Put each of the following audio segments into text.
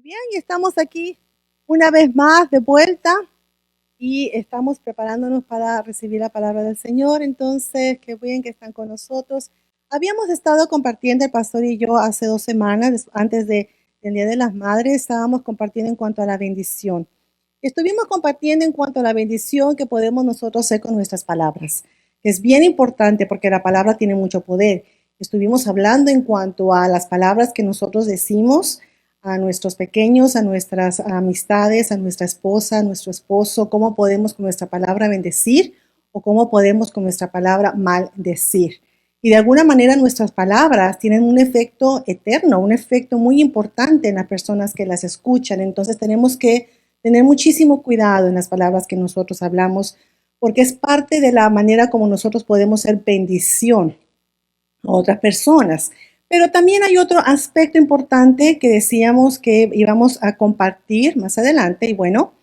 Bien, y estamos aquí una vez más de vuelta y estamos preparándonos para recibir la palabra del Señor. Entonces, qué bien que están con nosotros. Habíamos estado compartiendo, el pastor y yo, hace 2 semanas, del Día de las Madres, estábamos compartiendo en cuanto a la bendición. Estuvimos compartiendo en cuanto a la bendición que podemos nosotros hacer con nuestras palabras, que es bien importante porque la palabra tiene mucho poder. Estuvimos hablando en cuanto a las palabras que nosotros decimos a nuestros pequeños, a nuestras amistades, a nuestra esposa, a nuestro esposo, cómo podemos con nuestra palabra bendecir o cómo podemos con nuestra palabra maldecir. Y de alguna manera nuestras palabras tienen un efecto eterno, un efecto muy importante en las personas que las escuchan. Entonces tenemos que tener muchísimo cuidado en las palabras que nosotros hablamos, porque es parte de la manera como nosotros podemos ser bendición a otras personas. Pero también hay otro aspecto importante que decíamos que íbamos a compartir más adelante y bueno,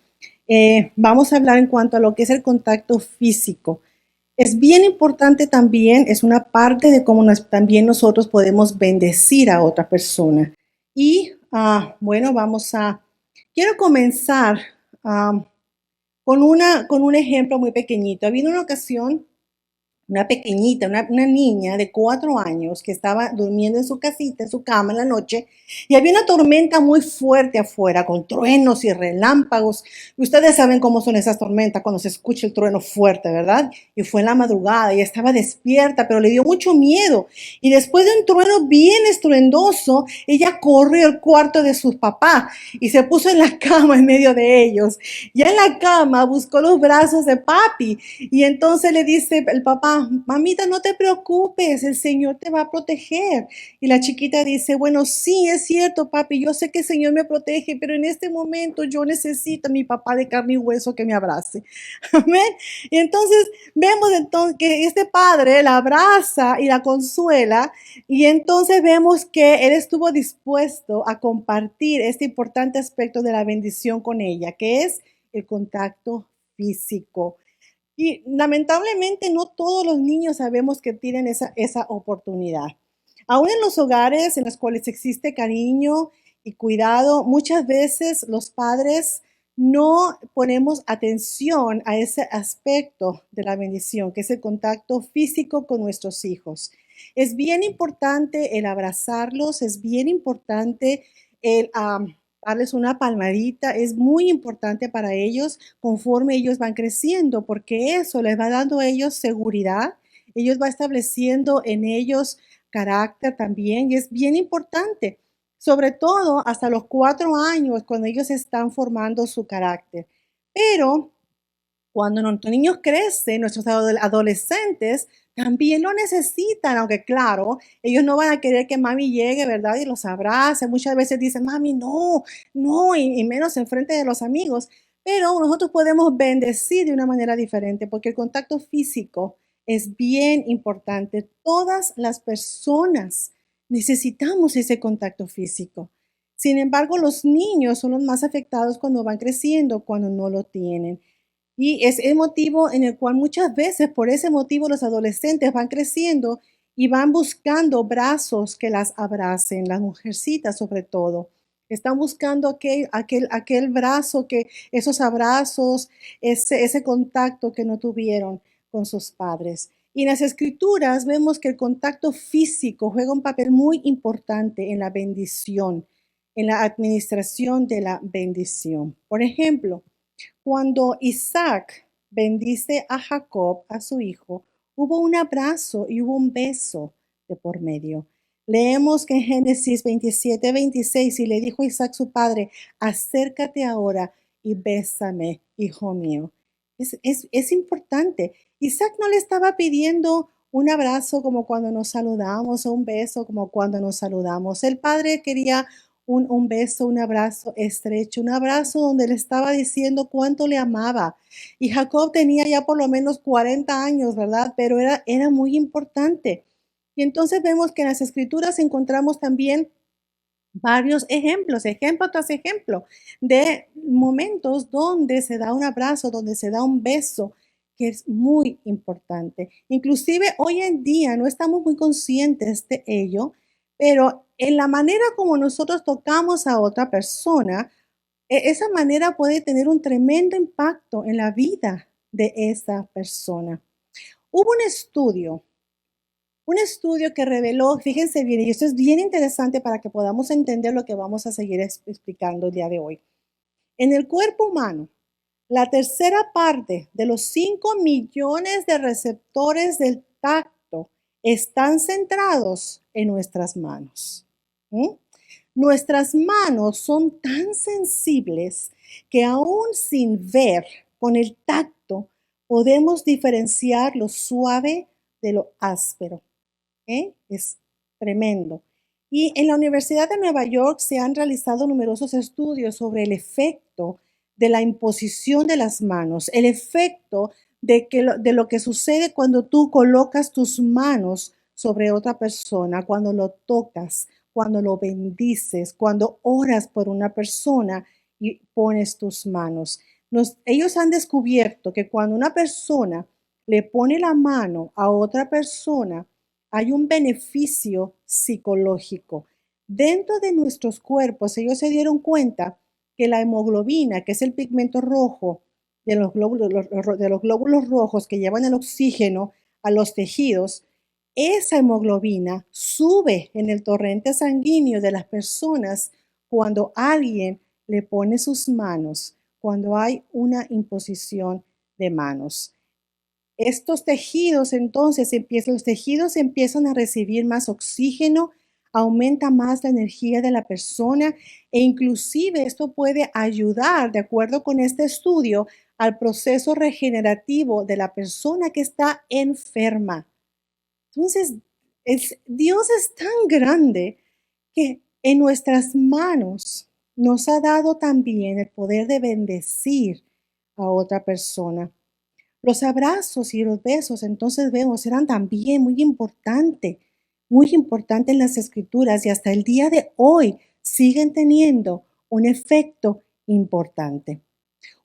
vamos a hablar en cuanto a lo que es el contacto físico. Es bien importante también, es una parte de cómo también nosotros podemos bendecir a otra persona. Y bueno, quiero comenzar ah, con un ejemplo muy pequeñito. Había una ocasión una pequeñita, una niña de 4 años que estaba durmiendo en su casita, en su cama en la noche, y había una tormenta muy fuerte afuera, con truenos y relámpagos. Ustedes saben cómo son esas tormentas cuando se escucha el trueno fuerte, ¿verdad? Y fue en la madrugada y estaba despierta, pero le dio mucho miedo. Y después de un trueno bien estruendoso, ella corrió al cuarto de sus papás y se puso en la cama en medio de ellos. Ya en la cama buscó los brazos de papi y entonces le dice el papá, mamita, no te preocupes, el Señor te va a proteger. Y la chiquita dice, bueno, sí, es cierto, papi, yo sé que el Señor me protege, pero en este momento yo necesito a mi papá de carne y hueso que me abrace. Amén. Y entonces vemos entonces que este padre la abraza y la consuela, y entonces vemos que él estuvo dispuesto a compartir este importante aspecto de la bendición con ella, que es el contacto físico. Y lamentablemente no todos los niños sabemos que tienen esa oportunidad. Aún en los hogares en los cuales existe cariño y cuidado, muchas veces los padres no ponemos atención a ese aspecto de la bendición, que es el contacto físico con nuestros hijos. Es bien importante el abrazarlos, es bien importante el darles una palmadita, es muy importante para ellos conforme ellos van creciendo, porque eso les va dando a ellos seguridad, ellos va estableciendo en ellos carácter también, y es bien importante, sobre todo hasta los 4 años, cuando ellos están formando su carácter. Pero cuando nuestros niños crecen, nuestros adolescentes también lo necesitan, aunque claro, ellos no van a querer que mami llegue, ¿verdad? Y los abrace. Muchas veces dicen, mami, no, no, y menos en frente de los amigos. Pero nosotros podemos bendecir de una manera diferente porque el contacto físico es bien importante. Todas las personas necesitamos ese contacto físico. Sin embargo, los niños son los más afectados cuando van creciendo, cuando no lo tienen. Y es el motivo en el cual muchas veces, por ese motivo, los adolescentes van creciendo y van buscando brazos que las abracen, las mujercitas sobre todo. Están buscando aquel brazo, esos abrazos, ese contacto que no tuvieron con sus padres. Y en las escrituras vemos que el contacto físico juega un papel muy importante en la bendición, en la administración de la bendición. Por ejemplo, cuando Isaac bendice a Jacob, a su hijo, hubo un abrazo y hubo un beso de por medio. Leemos que en Génesis 27-26, y le dijo a Isaac su padre, acércate ahora y bésame, hijo mío. Es importante. Isaac no le estaba pidiendo un abrazo como cuando nos saludamos o un beso como cuando nos saludamos. El padre quería un beso, un abrazo estrecho, un abrazo donde le estaba diciendo cuánto le amaba. Y Jacob tenía ya por lo menos 40 años, ¿verdad? Pero era muy importante. Y entonces vemos que en las escrituras encontramos también varios ejemplos, ejemplo tras ejemplo, de momentos donde se da un abrazo, donde se da un beso, que es muy importante. Inclusive hoy en día no estamos muy conscientes de ello, pero en la manera como nosotros tocamos a otra persona, esa manera puede tener un tremendo impacto en la vida de esa persona. Hubo un estudio que reveló, fíjense bien, y esto es bien interesante para que podamos entender lo que vamos a seguir explicando el día de hoy. En el cuerpo humano, la tercera parte de los 5 millones de receptores del tacto están centrados en nuestras manos. ¿Mm? Nuestras manos son tan sensibles que aún sin ver con el tacto podemos diferenciar lo suave de lo áspero. Es tremendo. Y en la Universidad de Nueva York se han realizado numerosos estudios sobre el efecto de la imposición de las manos, el efecto de lo que sucede cuando tú colocas tus manos sobre otra persona, cuando lo tocas, cuando lo bendices, cuando oras por una persona y pones tus manos. Ellos han descubierto que cuando una persona le pone la mano a otra persona, hay un beneficio psicológico. Dentro de nuestros cuerpos, ellos se dieron cuenta que la hemoglobina, que es el pigmento rojo de los glóbulos rojos que llevan el oxígeno a los tejidos, esa hemoglobina sube en el torrente sanguíneo de las personas cuando alguien le pone sus manos, cuando hay una imposición de manos. Estos tejidos entonces los tejidos empiezan a recibir más oxígeno, aumenta más la energía de la persona e inclusive esto puede ayudar, de acuerdo con este estudio, al proceso regenerativo de la persona que está enferma. Entonces, Dios es tan grande que en nuestras manos nos ha dado también el poder de bendecir a otra persona. Los abrazos y los besos, entonces vemos, eran también muy importante en las escrituras y hasta el día de hoy siguen teniendo un efecto importante.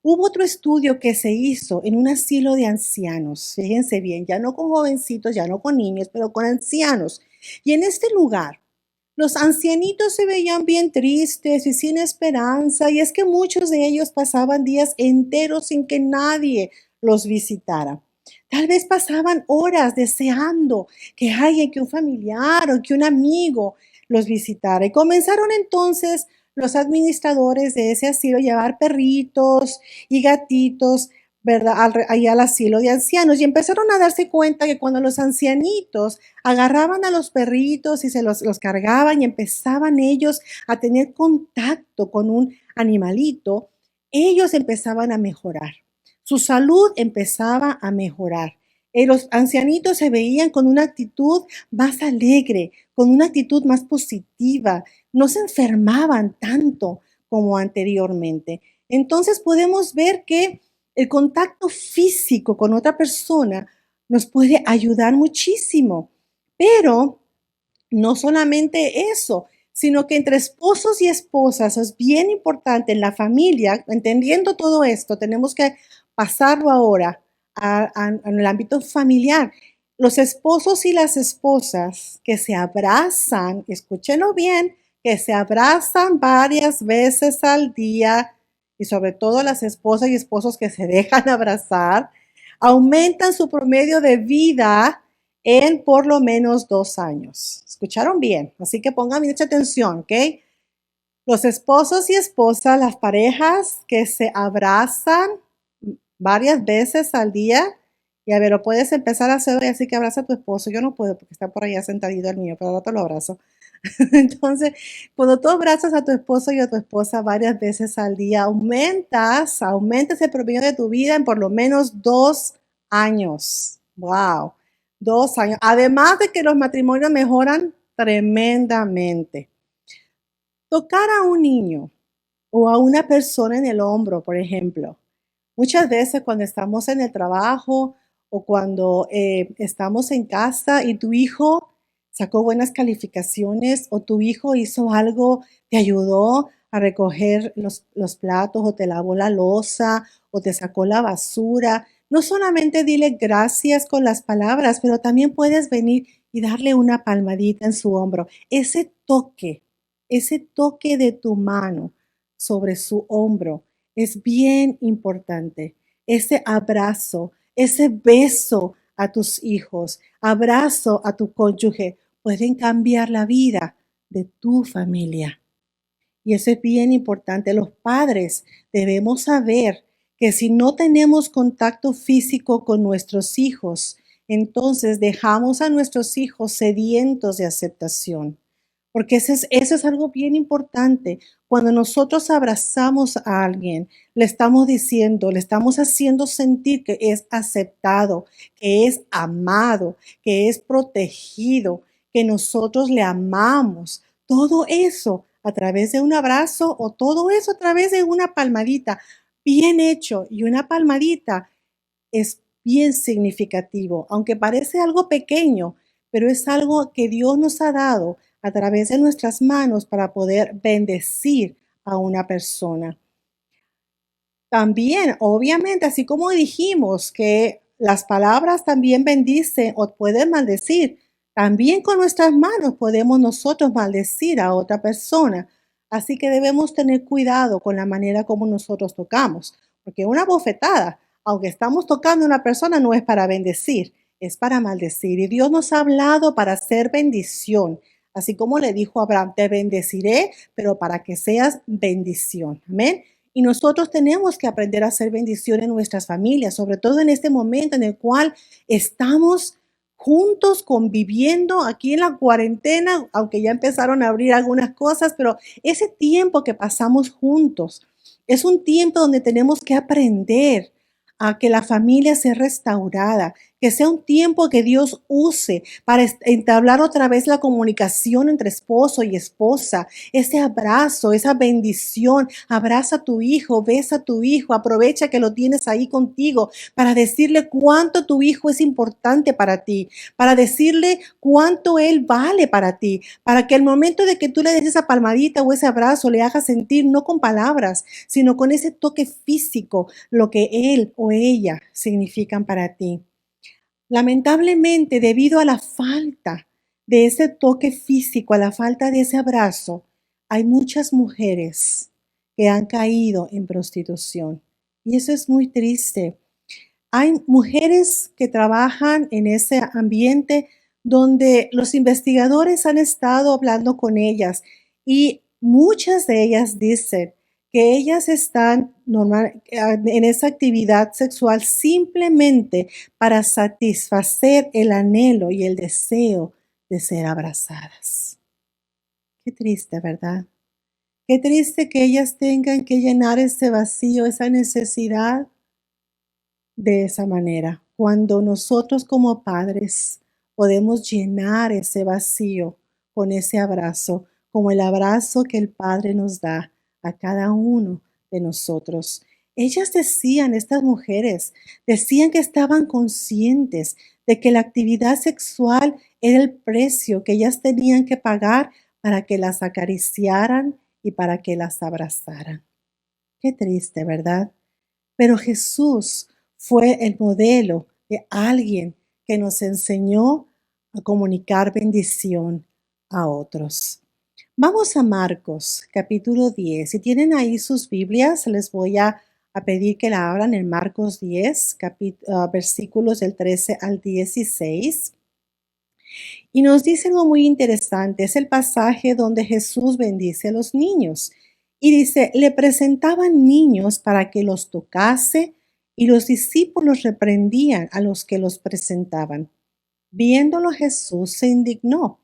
Hubo otro estudio que se hizo en un asilo de ancianos, fíjense bien, ya no con jovencitos, ya no con niños, pero con ancianos. Y en este lugar, los ancianitos se veían bien tristes y sin esperanza, y es que muchos de ellos pasaban días enteros sin que nadie los visitara. Tal vez pasaban horas deseando que alguien, que un familiar o que un amigo los visitara. Y comenzaron entonces los administradores de ese asilo a llevar perritos y gatitos, ¿verdad? Ahí al asilo de ancianos. Y empezaron a darse cuenta que cuando los ancianitos agarraban a los perritos y se los cargaban y empezaban ellos a tener contacto con un animalito, ellos empezaban a mejorar. Su salud empezaba a mejorar. Los ancianitos se veían con una actitud más alegre, con una actitud más positiva, no se enfermaban tanto como anteriormente. Entonces podemos ver que el contacto físico con otra persona nos puede ayudar muchísimo. Pero no solamente eso, sino que entre esposos y esposas es bien importante en la familia, entendiendo todo esto, tenemos que pasarlo ahora en el ámbito familiar. Los esposos y las esposas que se abrazan, escúchenlo bien, que se abrazan varias veces al día y sobre todo las esposas y esposos que se dejan abrazar, aumentan su promedio de vida en por lo menos 2 años. ¿Escucharon bien? Así que pongan mucha atención, ¿ok? Los esposos y esposas, las parejas que se abrazan varias veces al día, y a ver, lo puedes empezar a hacer hoy, así que abraza a tu esposo. Yo no puedo porque está por allá sentadito el mío, pero ahora te lo abrazo. Entonces, cuando tú abrazas a tu esposo y a tu esposa varias veces al día, aumentas el promedio de tu vida en por lo menos 2 años. ¡Wow! 2 años. Además de que los matrimonios mejoran tremendamente. Tocar a un niño o a una persona en el hombro, por ejemplo. Muchas veces cuando estamos en el trabajo o cuando estamos en casa y tu hijo sacó buenas calificaciones o tu hijo hizo algo, te ayudó a recoger los platos o te lavó la loza o te sacó la basura, no solamente dile gracias con las palabras, pero también puedes venir y darle una palmadita en su hombro. Ese toque de tu mano sobre su hombro es bien importante. Ese abrazo, ese beso a tus hijos, abrazo a tu cónyuge, pueden cambiar la vida de tu familia. Y eso es bien importante. Los padres debemos saber que si no tenemos contacto físico con nuestros hijos, entonces dejamos a nuestros hijos sedientos de aceptación. Porque eso es algo bien importante. Cuando nosotros abrazamos a alguien, le estamos diciendo, le estamos haciendo sentir que es aceptado, que es amado, que es protegido, que nosotros le amamos. Todo eso a través de un abrazo o todo eso a través de una palmadita bien hecho, y una palmadita es bien significativo, aunque parece algo pequeño, pero es algo que Dios nos ha dado a través de nuestras manos para poder bendecir a una persona. También, obviamente, así como dijimos que las palabras también bendicen o pueden maldecir, también con nuestras manos podemos nosotros maldecir a otra persona. Así que debemos tener cuidado con la manera como nosotros tocamos, porque una bofetada, aunque estamos tocando a una persona, no es para bendecir, es para maldecir. Y Dios nos ha hablado para hacer bendición, así como le dijo a Abraham, te bendeciré, pero para que seas bendición. Amén. Y nosotros tenemos que aprender a hacer bendición en nuestras familias, sobre todo en este momento en el cual estamos juntos conviviendo aquí en la cuarentena, aunque ya empezaron a abrir algunas cosas, pero ese tiempo que pasamos juntos es un tiempo donde tenemos que aprender a que la familia sea restaurada, que sea un tiempo que Dios use para entablar otra vez la comunicación entre esposo y esposa, ese abrazo, esa bendición. Abraza a tu hijo, besa a tu hijo, aprovecha que lo tienes ahí contigo para decirle cuánto tu hijo es importante para ti, para decirle cuánto él vale para ti, para que el momento de que tú le des esa palmadita o ese abrazo le hagas sentir no con palabras, sino con ese toque físico, lo que él o ella significan para ti. Lamentablemente, debido a la falta de ese toque físico, a la falta de ese abrazo, hay muchas mujeres que han caído en prostitución. Y eso es muy triste. Hay mujeres que trabajan en ese ambiente donde los investigadores han estado hablando con ellas y muchas de ellas dicen que ellas están en esa actividad sexual simplemente para satisfacer el anhelo y el deseo de ser abrazadas. Qué triste, ¿verdad? Qué triste que ellas tengan que llenar ese vacío, esa necesidad de esa manera. Cuando nosotros como padres podemos llenar ese vacío con ese abrazo, como el abrazo que el Padre nos da a cada uno de nosotros. Ellas decían, estas mujeres, decían que estaban conscientes de que la actividad sexual era el precio que ellas tenían que pagar para que las acariciaran y para que las abrazaran. Qué triste, ¿verdad? Pero Jesús fue el modelo de alguien que nos enseñó a comunicar bendición a otros. Vamos a Marcos capítulo 10. Si tienen ahí sus Biblias, les voy a pedir que la abran en Marcos 10, versículos del 13 al 16. Y nos dice algo muy interesante. Es el pasaje donde Jesús bendice a los niños. Y dice, le presentaban niños para que los tocase y los discípulos reprendían a los que los presentaban. Viéndolo Jesús se indignó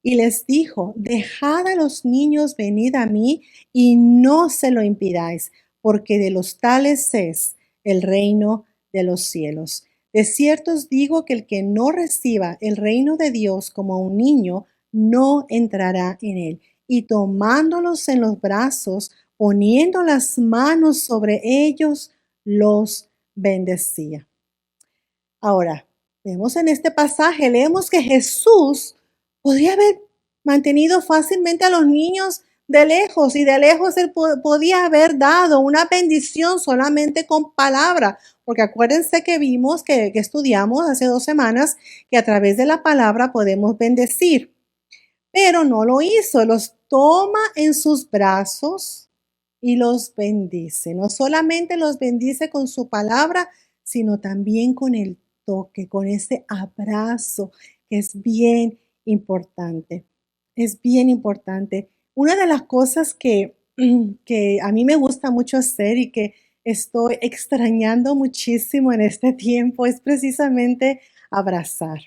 y les dijo, dejad a los niños venid a mí y no se lo impidáis, porque de los tales es el reino de los cielos. De cierto os digo que el que no reciba el reino de Dios como un niño, no entrará en él. Y tomándolos en los brazos, poniendo las manos sobre ellos, los bendecía. Ahora, vemos en este pasaje, leemos que Jesús podría haber mantenido fácilmente a los niños de lejos, y de lejos él podía haber dado una bendición solamente con palabra, porque acuérdense que vimos, que estudiamos hace 2 semanas, que a través de la palabra podemos bendecir, pero no lo hizo, los toma en sus brazos y los bendice. No solamente los bendice con su palabra, sino también con el toque, con ese abrazo, que es bien importante. Es bien importante. Una de las cosas que a mí me gusta mucho hacer y que estoy extrañando muchísimo en este tiempo es precisamente abrazar.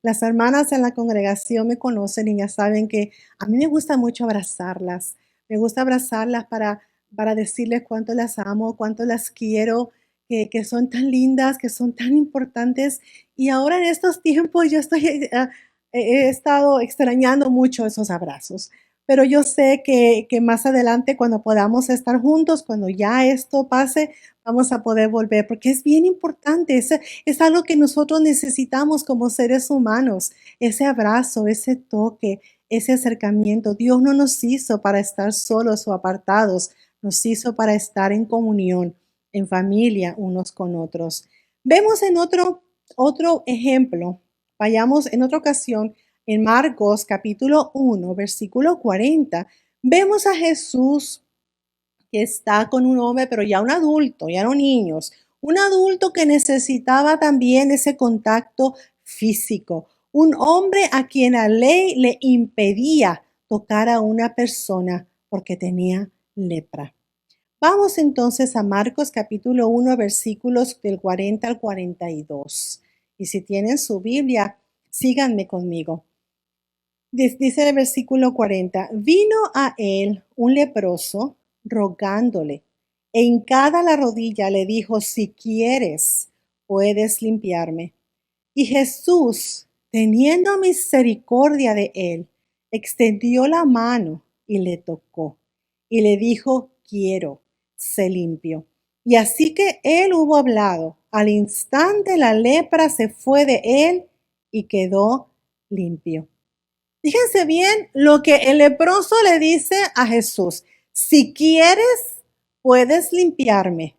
Las hermanas en la congregación me conocen y ya saben que a mí me gusta mucho abrazarlas. Me gusta abrazarlas para decirles cuánto las amo, cuánto las quiero, que son tan lindas, que son tan importantes. Y ahora en estos tiempos yo he estado extrañando mucho esos abrazos. Pero yo sé que más adelante, cuando podamos estar juntos, cuando ya esto pase, vamos a poder volver, porque es bien importante. Es algo que nosotros necesitamos como seres humanos, ese abrazo, ese toque, ese acercamiento. Dios no nos hizo para estar solos o apartados, nos hizo para estar en comunión, en familia, unos con otros. Vemos en otro ejemplo, vayamos en otra ocasión, en Marcos capítulo 1, versículo 40, vemos a Jesús que está con un hombre, pero ya un adulto, ya no niños, un adulto que necesitaba también ese contacto físico, un hombre a quien la ley le impedía tocar a una persona porque tenía lepra. Vamos entonces a Marcos capítulo 1, versículos del 40 al 42. Y si tienen su Biblia, síganme conmigo. Dice el versículo 40, vino a él un leproso rogándole, e hincada la rodilla le dijo, si quieres, puedes limpiarme. Y Jesús, teniendo misericordia de él, extendió la mano y le tocó, y le dijo, quiero, sé limpio. Y así que él hubo hablado, al instante la lepra se fue de él y quedó limpio. Fíjense bien lo que el leproso le dice a Jesús. Si quieres, puedes limpiarme.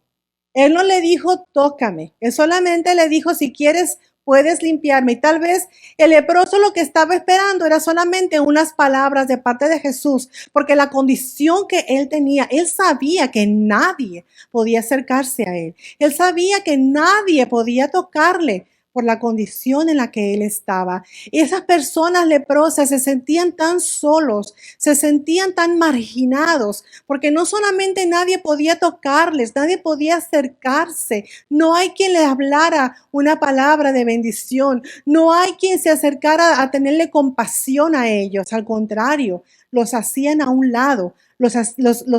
Él no le dijo, tócame. Él solamente le dijo, si quieres, puedes limpiarme. Y tal vez el leproso lo que estaba esperando era solamente unas palabras de parte de Jesús, porque la condición que él tenía, él sabía que nadie podía acercarse a él. Él sabía que nadie podía tocarle por la condición en la que él estaba. Y esas personas leprosas se sentían tan solos, se sentían tan marginados, porque no solamente nadie podía tocarles, nadie podía acercarse, no hay quien les hablara una palabra de bendición, no hay quien se acercara a tenerle compasión a ellos, al contrario, los hacían a un lado, los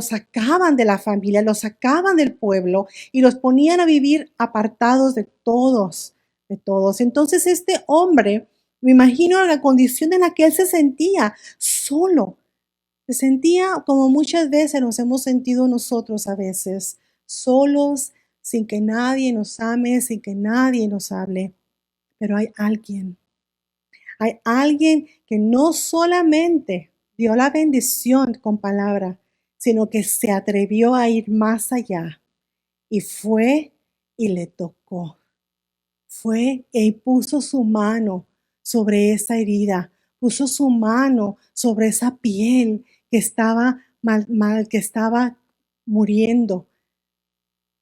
sacaban de la familia, los sacaban del pueblo y los ponían a vivir apartados de todos, de todos. Entonces este hombre, me imagino la condición en la que él se sentía solo, se sentía como muchas veces nos hemos sentido nosotros a veces, solos, sin que nadie nos ame, sin que nadie nos hable. Pero hay alguien que no solamente dio la bendición con palabra, sino que se atrevió a ir más allá y fue y le tocó. Fue y puso su mano sobre esa herida, puso su mano sobre esa piel que estaba mal, que estaba muriendo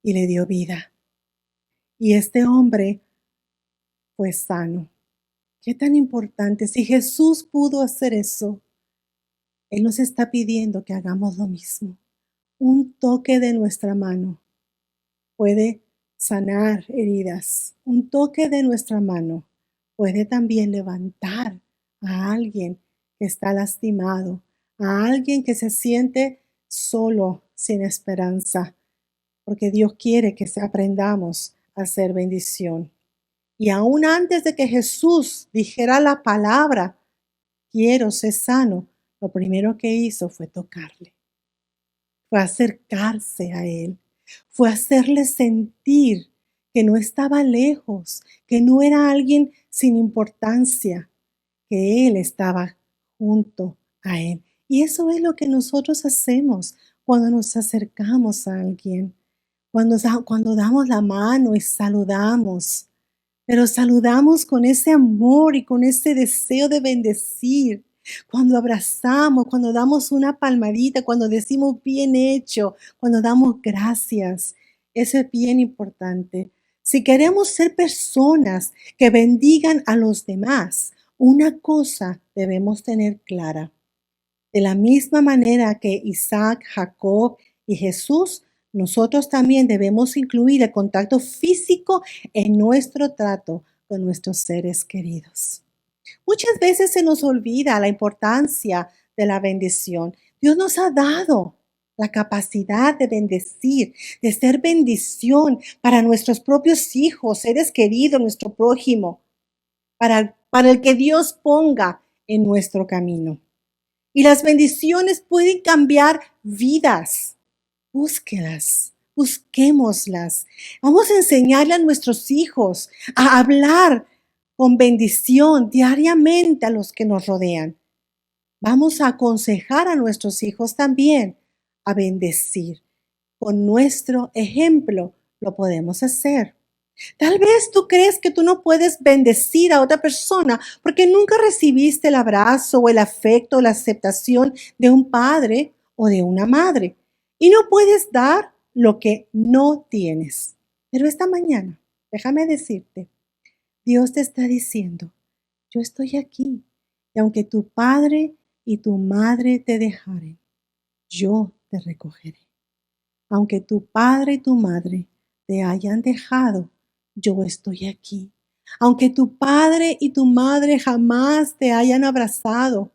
y le dio vida. Y este hombre fue sano. Qué tan importante. Si Jesús pudo hacer eso, Él nos está pidiendo que hagamos lo mismo. Un toque de nuestra mano puede sanar heridas. Un toque de nuestra mano puede también levantar a alguien que está lastimado, a alguien que se siente solo, sin esperanza, porque Dios quiere que aprendamos a hacer bendición. Y aún antes de que Jesús dijera la palabra, quiero ser sano, lo primero que hizo fue tocarle, fue acercarse a él, fue hacerle sentir que no estaba lejos, que no era alguien sin importancia, que él estaba junto a él. Y eso es lo que nosotros hacemos cuando nos acercamos a alguien, cuando damos la mano y saludamos, pero saludamos con ese amor y con ese deseo de bendecir. Cuando abrazamos, cuando damos una palmadita, cuando decimos bien hecho, cuando damos gracias. Eso es bien importante. Si queremos ser personas que bendigan a los demás, una cosa debemos tener clara. De la misma manera que Isaac, Jacob y Jesús, nosotros también debemos incluir el contacto físico en nuestro trato con nuestros seres queridos. Muchas veces se nos olvida la importancia de la bendición. Dios nos ha dado la capacidad de bendecir, de ser bendición para nuestros propios hijos, seres queridos, nuestro prójimo, para el que Dios ponga en nuestro camino. Y las bendiciones pueden cambiar vidas. Búsquelas, busquémoslas. Vamos a enseñarle a nuestros hijos a hablar con bendición diariamente a los que nos rodean. Vamos a aconsejar a nuestros hijos también a bendecir. Con nuestro ejemplo lo podemos hacer. Tal vez tú crees que tú no puedes bendecir a otra persona porque nunca recibiste el abrazo o el afecto o la aceptación de un padre o de una madre. Y no puedes dar lo que no tienes. Pero esta mañana, déjame decirte, Dios te está diciendo, yo estoy aquí. Y aunque tu padre y tu madre te dejaren, yo te recogeré. Aunque tu padre y tu madre te hayan dejado, yo estoy aquí. Aunque tu padre y tu madre jamás te hayan abrazado,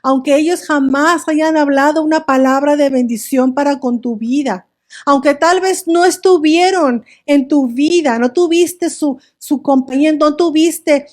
aunque ellos jamás hayan hablado una palabra de bendición para con tu vida, aunque tal vez no estuvieron en tu vida, no tuviste su compañía, no tuviste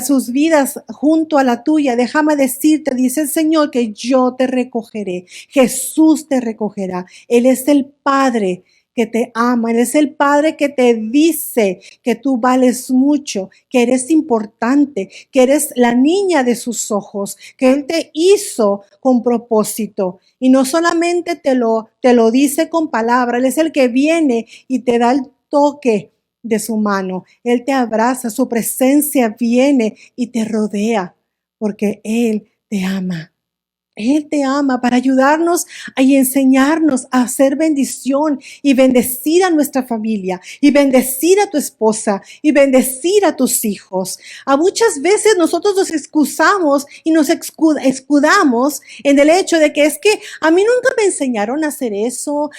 sus vidas junto a la tuya, déjame decirte, dice el Señor, que yo te recogeré. Jesús te recogerá. Él es el Padre que te ama. Él es el Padre que te dice que tú vales mucho, que eres importante, que eres la niña de sus ojos, que Él te hizo con propósito. Y no solamente te lo dice con palabras, Él es el que viene y te da el toque de su mano. Él te abraza, su presencia viene y te rodea porque Él te ama. Él te ama para ayudarnos y enseñarnos a hacer bendición y bendecir a nuestra familia y bendecir a tu esposa y bendecir a tus hijos. A muchas veces nosotros nos excusamos y nos escudamos en el hecho de que es que a mí nunca me enseñaron a hacer eso.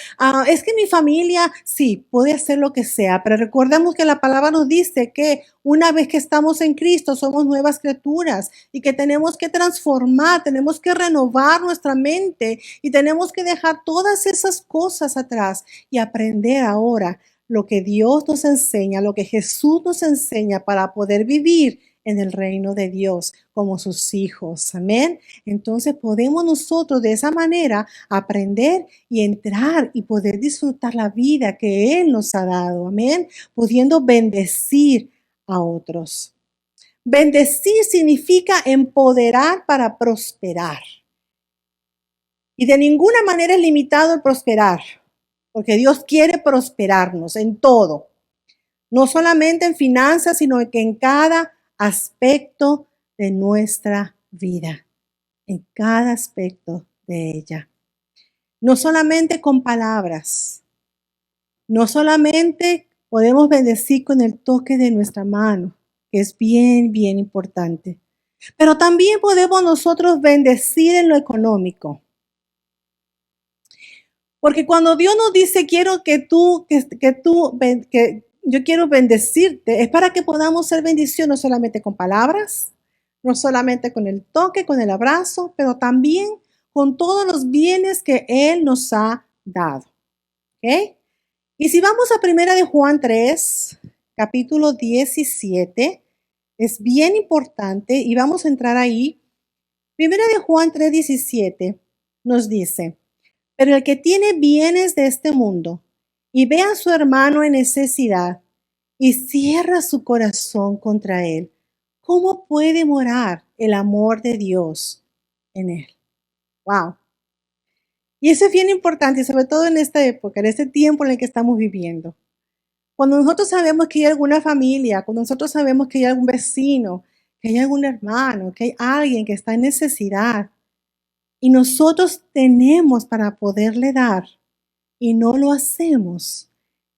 Es que mi familia sí puede hacer lo que sea, pero recordemos que la palabra nos dice que una vez que estamos en Cristo somos nuevas criaturas y que tenemos que transformar, tenemos que renovar nuestra mente y tenemos que dejar todas esas cosas atrás y aprender ahora lo que Dios nos enseña, lo que Jesús nos enseña para poder vivir en el reino de Dios como sus hijos. Amén. Entonces podemos nosotros de esa manera aprender y entrar y poder disfrutar la vida que Él nos ha dado. Amén. Pudiendo bendecir a otros. Bendecir significa empoderar para prosperar. Y de ninguna manera es limitado el prosperar, porque Dios quiere prosperarnos en todo, no solamente en finanzas, sino que en cada aspecto de nuestra vida, en cada aspecto de ella. No solamente con palabras, no solamente podemos bendecir con el toque de nuestra mano, que es bien, bien importante. Pero también podemos nosotros bendecir en lo económico. Porque cuando Dios nos dice, quiero que yo quiero bendecirte, es para que podamos ser bendición no solamente con palabras, no solamente con el toque, con el abrazo, pero también con todos los bienes que Él nos ha dado. ¿Ok? Y si vamos a Primera de Juan 3, capítulo 17, es bien importante y vamos a entrar ahí. Primera de Juan 3, 17 nos dice, pero el que tiene bienes de este mundo y ve a su hermano en necesidad y cierra su corazón contra él, ¿cómo puede morar el amor de Dios en él? Wow. Y eso es bien importante, sobre todo en esta época, en este tiempo en el que estamos viviendo. Cuando nosotros sabemos que hay alguna familia, cuando nosotros sabemos que hay algún vecino, que hay algún hermano, que hay alguien que está en necesidad, y nosotros tenemos para poderle dar y no lo hacemos,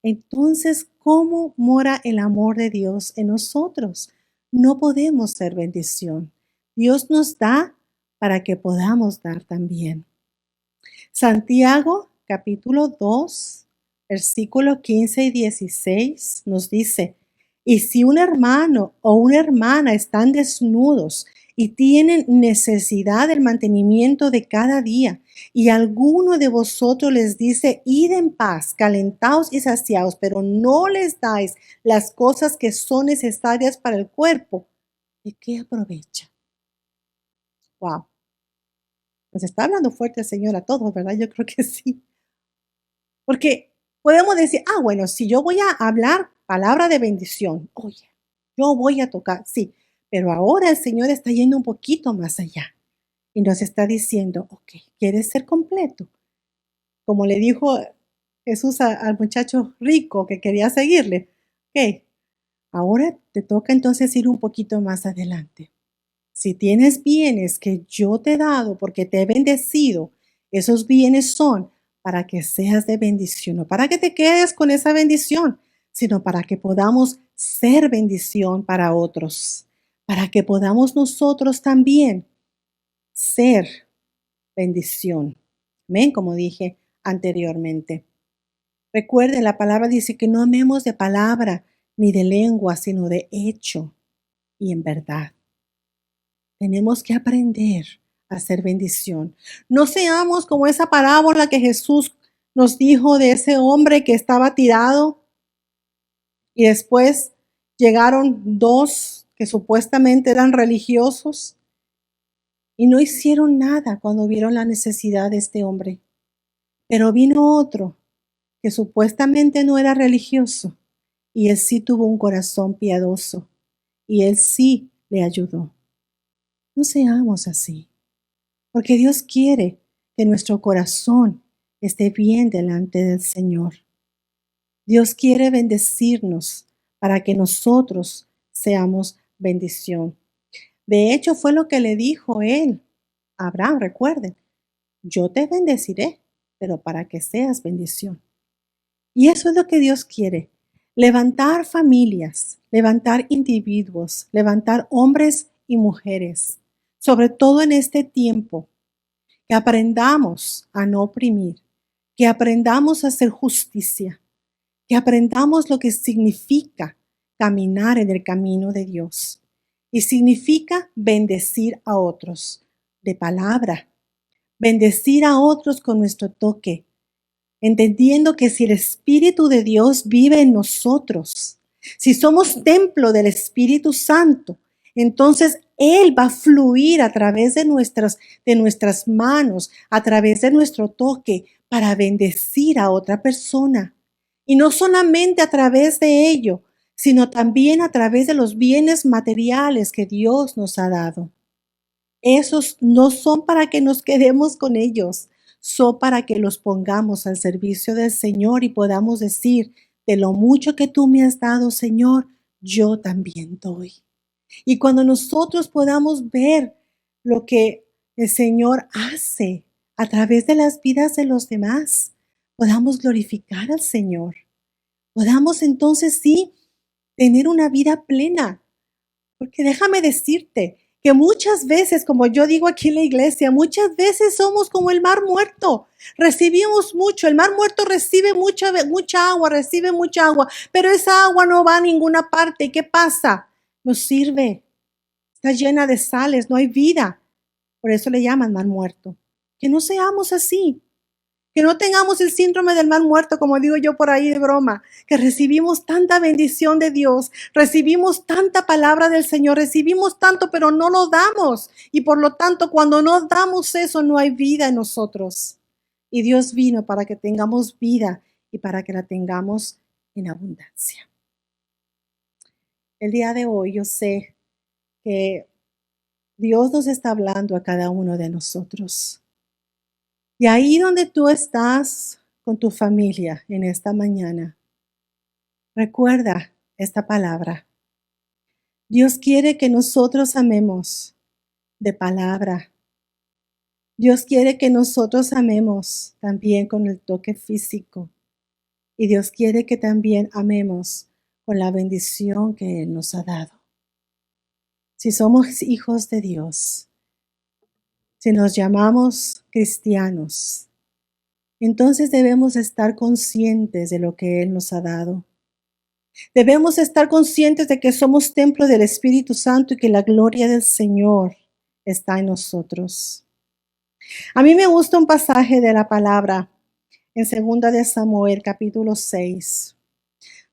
entonces, ¿cómo mora el amor de Dios en nosotros? No podemos ser bendición. Dios nos da para que podamos dar también. Santiago capítulo 2, versículos 15 y 16 nos dice, y si un hermano o una hermana están desnudos y tienen necesidad del mantenimiento de cada día, y alguno de vosotros les dice, id en paz, calentaos y saciaos, pero no les dais las cosas que son necesarias para el cuerpo, ¿de qué aprovecha? Wow, pues está hablando fuerte el Señor a todos, ¿verdad? Yo creo que sí. Porque podemos decir, bueno, si yo voy a hablar palabra de bendición, oye, yo voy a tocar, sí, pero ahora el Señor está yendo un poquito más allá y nos está diciendo, ok, ¿quieres ser completo? Como le dijo Jesús al muchacho rico que quería seguirle, ok, ahora te toca entonces ir un poquito más adelante. Si tienes bienes que yo te he dado porque te he bendecido, esos bienes son para que seas de bendición, no para que te quedes con esa bendición, sino para que podamos ser bendición para otros, para que podamos nosotros también ser bendición. Amén, como dije anteriormente. Recuerden, la palabra dice que no amemos de palabra ni de lengua, sino de hecho y en verdad. Tenemos que aprender a ser bendición. No seamos como esa parábola que Jesús nos dijo de ese hombre que estaba tirado y después llegaron dos que supuestamente eran religiosos y no hicieron nada cuando vieron la necesidad de este hombre. Pero vino otro que supuestamente no era religioso y él sí tuvo un corazón piadoso y él sí le ayudó. No seamos así. Porque Dios quiere que nuestro corazón esté bien delante del Señor. Dios quiere bendecirnos para que nosotros seamos bendición. De hecho, fue lo que le dijo él a Abraham, recuerden, yo te bendeciré, pero para que seas bendición. Y eso es lo que Dios quiere, levantar familias, levantar individuos, levantar hombres y mujeres, sobre todo en este tiempo que aprendamos a no oprimir, que aprendamos a hacer justicia, que aprendamos lo que significa caminar en el camino de Dios. Y significa bendecir a otros de palabra, bendecir a otros con nuestro toque, entendiendo que si el Espíritu de Dios vive en nosotros, si somos templo del Espíritu Santo, entonces Él va a fluir a través de nuestras manos, a través de nuestro toque, para bendecir a otra persona. Y no solamente a través de ello, sino también a través de los bienes materiales que Dios nos ha dado. Esos no son para que nos quedemos con ellos, son para que los pongamos al servicio del Señor y podamos decir, de lo mucho que tú me has dado, Señor, yo también doy. Y cuando nosotros podamos ver lo que el Señor hace a través de las vidas de los demás, podamos glorificar al Señor. Podamos entonces sí tener una vida plena, porque déjame decirte que muchas veces, como yo digo aquí en la iglesia, muchas veces somos como el mar muerto. Recibimos mucho, el mar muerto recibe recibe mucha agua, pero esa agua no va a ninguna parte. ¿Y qué pasa? No sirve. Está llena de sales, no hay vida. Por eso le llaman mar muerto. Que no seamos así. Que no tengamos el síndrome del mal muerto, como digo yo por ahí de broma, que recibimos tanta bendición de Dios, recibimos tanta palabra del Señor, recibimos tanto, pero no lo damos. Y por lo tanto, cuando no damos eso, no hay vida en nosotros. Y Dios vino para que tengamos vida y para que la tengamos en abundancia. El día de hoy yo sé que Dios nos está hablando a cada uno de nosotros. Y ahí donde tú estás con tu familia en esta mañana, recuerda esta palabra. Dios quiere que nosotros amemos de palabra. Dios quiere que nosotros amemos también con el toque físico. Y Dios quiere que también amemos con la bendición que Él nos ha dado. Si somos hijos de Dios, si nos llamamos cristianos, entonces debemos estar conscientes de lo que Él nos ha dado. Debemos estar conscientes de que somos templo del Espíritu Santo y que la gloria del Señor está en nosotros. A mí me gusta un pasaje de la palabra en 2 de Samuel, capítulo 6,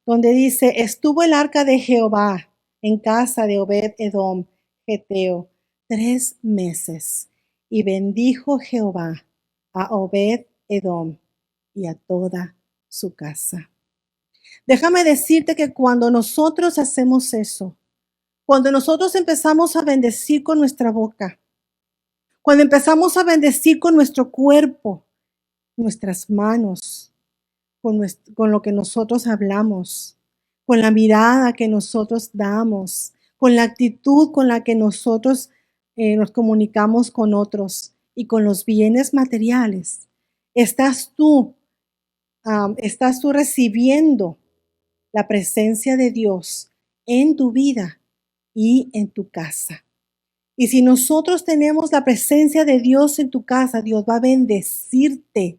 donde dice, estuvo el arca de Jehová en casa de Obed-edom, geteo, 3 meses, y bendijo Jehová a Obed-edom y a toda su casa. Déjame decirte que cuando nosotros hacemos eso, cuando nosotros empezamos a bendecir con nuestra boca, cuando empezamos a bendecir con nuestro cuerpo, nuestras manos, con lo que nosotros hablamos, con la mirada que nosotros damos, con la actitud con la que nosotros nos comunicamos con otros y con los bienes materiales, estás tú recibiendo la presencia de Dios en tu vida y en tu casa. Y si nosotros tenemos la presencia de Dios en tu casa, Dios va a bendecirte,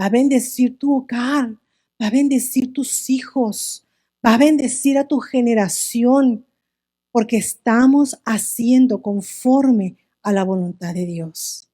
va a bendecir tu hogar, va a bendecir tus hijos, va a bendecir a tu generación, porque estamos haciendo conforme a la voluntad de Dios.